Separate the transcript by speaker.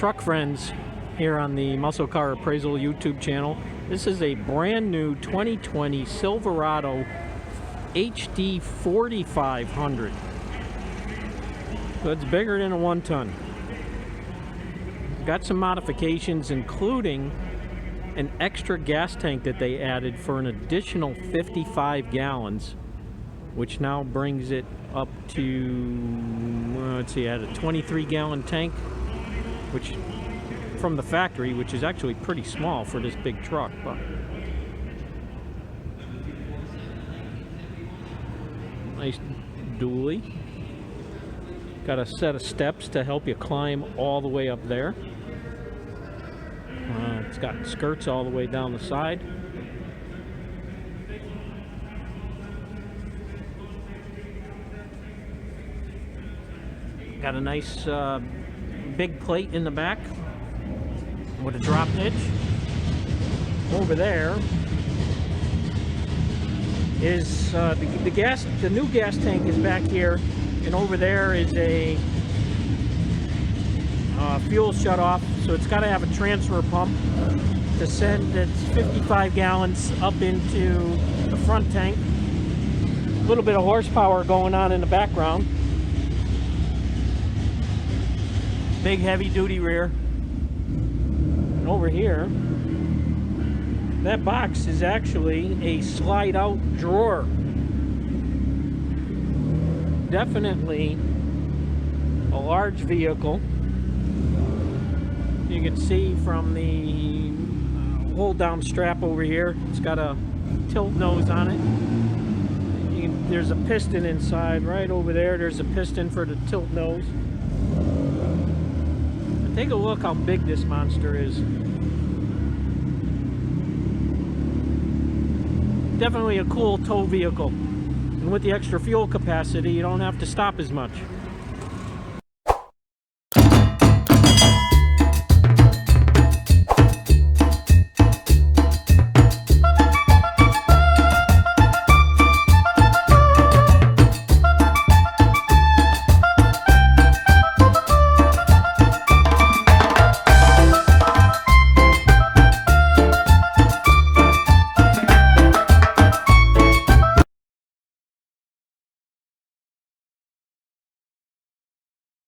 Speaker 1: truck friends here on the Muscle Car Appraisal YouTube channel. This is a brand new 2020 Silverado HD 4500. So it's bigger than a 1-ton. Got some modifications, including an extra gas tank that they added for an additional 55 gallons, which now brings it up to, let's see, I had a 23-gallon tank, which from the factory, which is actually pretty small for this big truck. But nice dually. Got a set of steps to help you climb all the way up there. It's got skirts all the way down the side. Got a nice big plate in the back with a drop hitch. Over there is the new gas tank is back here, and over there is a fuel shutoff, so it's got to have a transfer pump to send its 55 gallons up into the front tank. A little bit of horsepower going on in the background. Big heavy duty rear. And over here, that box is actually a slide out drawer. Definitely a large vehicle. You can see from the hold down strap over here, it's got a tilt nose on it. There's a piston inside right over there. There's a piston for the tilt nose. Take a look how big this monster is. Definitely a cool tow vehicle. And with the extra fuel capacity, you don't have to stop as much.